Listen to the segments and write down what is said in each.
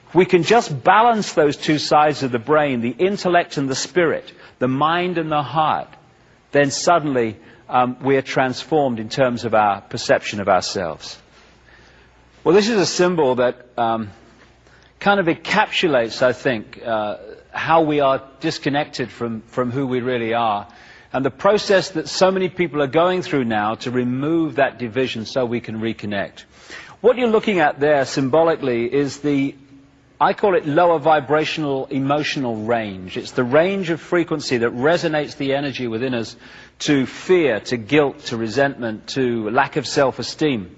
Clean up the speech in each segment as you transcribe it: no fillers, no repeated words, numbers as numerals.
If we can just balance those two sides of the brain, the intellect and the spirit, the mind and the heart, then suddenly we are transformed in terms of our perception of ourselves. Well, this is a symbol that kind of encapsulates, I think, how we are disconnected from who we really are, and the process that so many people are going through now to remove that division so we can reconnect. What you're looking at there symbolically is I call it lower vibrational emotional range. It's the range of frequency that resonates the energy within us to fear, to guilt, to resentment, to lack of self-esteem.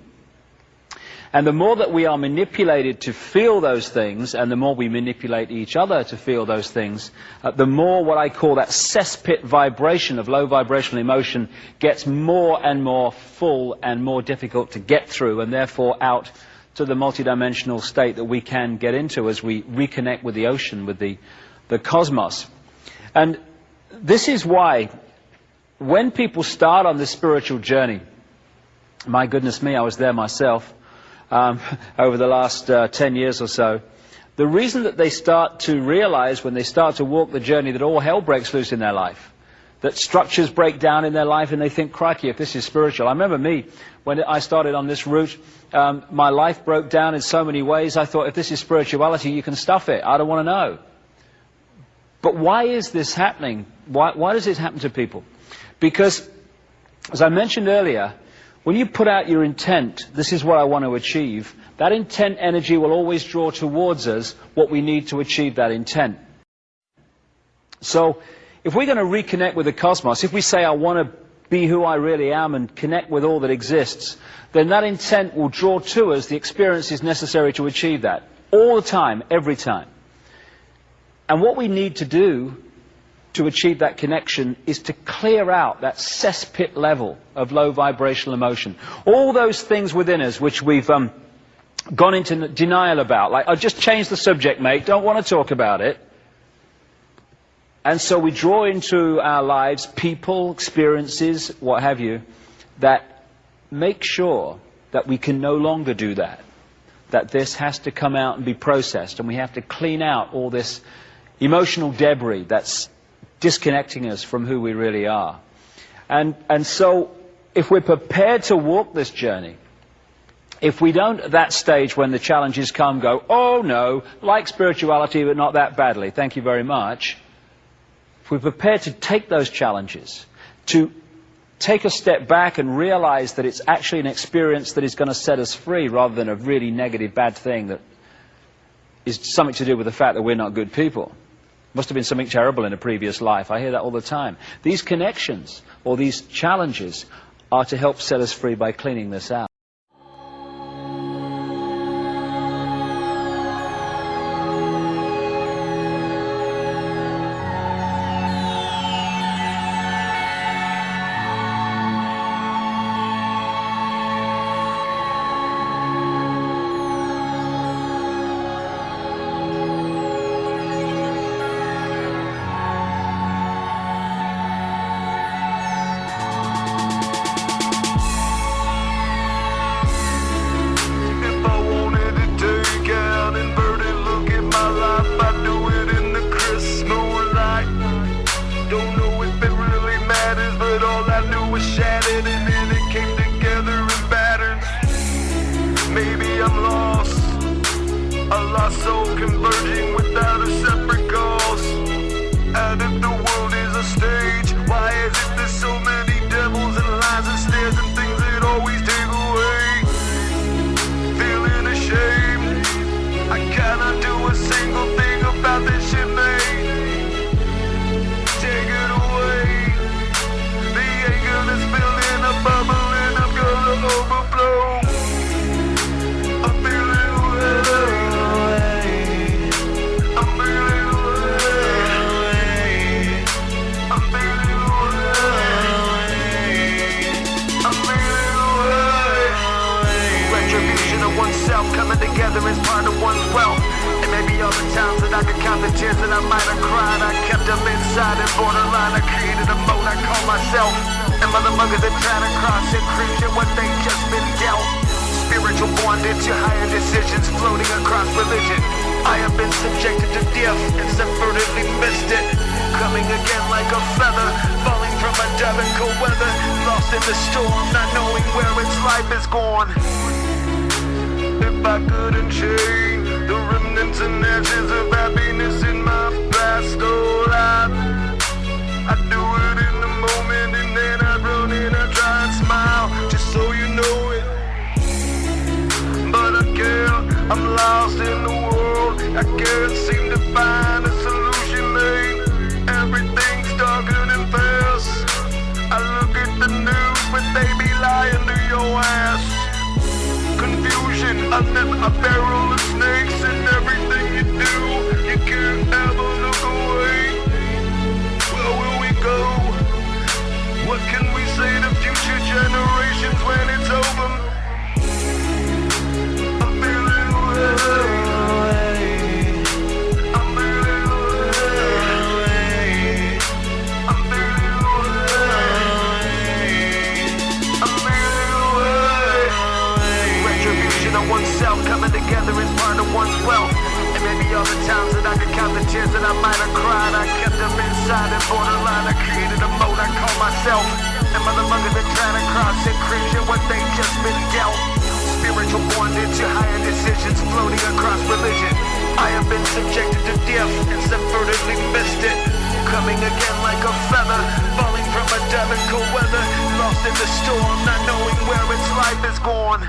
And the more that we are manipulated to feel those things, and the more we manipulate each other to feel those things, the more what I call that cesspit vibration of low vibrational emotion gets more and more full and more difficult to get through, and therefore out to the multidimensional state that we can get into as we reconnect with the ocean, with the cosmos. And this is why when people start on this spiritual journey, my goodness me, I was there myself over the last 10 years or so, the reason that they start to realize when they start to walk the journey that all hell breaks loose in their life, that structures break down in their life, and they think, crikey, if this is spiritual. I remember me, when I started on this route, my life broke down in so many ways. I thought, if this is spirituality, you can stuff it. I don't want to know. But why is this happening? Why does it happen to people? Because, as I mentioned earlier, when you put out your intent, this is what I want to achieve, that intent energy will always draw towards us what we need to achieve that intent. So, if we're going to reconnect with the cosmos, if we say, I want to be who I really am and connect with all that exists, then that intent will draw to us the experiences necessary to achieve that. All the time, every time. And what we need to do to achieve that connection is to clear out that cesspit level of low vibrational emotion. All those things within us which we've gone into denial about, like, I'll just change the subject, mate, don't want to talk about it. And so we draw into our lives people, experiences, what have you, that make sure that we can no longer do that. That this has to come out and be processed, and we have to clean out all this emotional debris that's disconnecting us from who we really are. And so if we're prepared to walk this journey, if we don't at that stage when the challenges come go, oh no, like spirituality but not that badly, thank you very much. If we're prepared to take those challenges, to take a step back and realize that it's actually an experience that is going to set us free rather than a really negative, bad thing that is something to do with the fact that we're not good people. Must have been something terrible in a previous life. I hear that all the time. These connections or these challenges are to help set us free by cleaning this out. Maybe I'm lost, a lost soul converging without a separate cause. And if the world is a stage, why is it there's so many devils and lies and snares and things that always take away? Feeling ashamed, I cannot do a single thing about this shit, mate. Take it away, the anger that's building a bubble and I'm gonna overflow. Retribution of oneself coming together as part of one's wealth. And maybe all the times that I could count the tears that I might have cried, I kept them inside and borderline. I created a moat I call myself. And motherfuckers that try to cross and cringe at what they just been dealt. Spiritual bondage to higher decisions floating across religion. I have been subjected to death and subvertedly missed it. Coming again like a feather, falling from a dove in cold weather, lost in the storm, not knowing where its life is gone. If I couldn't change the remnants and ashes of happiness in my past life, I'd do it in the moment and then I'd run in, I'd try and smile, just so you know it. But I can't, I'm lost in the world, I can't seem to find a solution, mate. Everything's darker than fast. I look at the news, but they be lying to your ass. Confusion under a barrel of snakes, and everything you do, you can't ever look away. Where will we go? What can we say to future generations when it's over? I'm feeling away. Oneself coming together as part of one's wealth. And maybe all the times that I could count the tears that I might have cried, I kept them inside and borderline. I created a moat I call myself. And motherfuckers that try to cross and cringe at what they just been dealt. Spiritual bondage to higher decisions floating across religion. I have been subjected to death and subvertedly missed it. Coming again like a feather, falling from a dove in cold weather, lost in the storm, not knowing where its life is gone.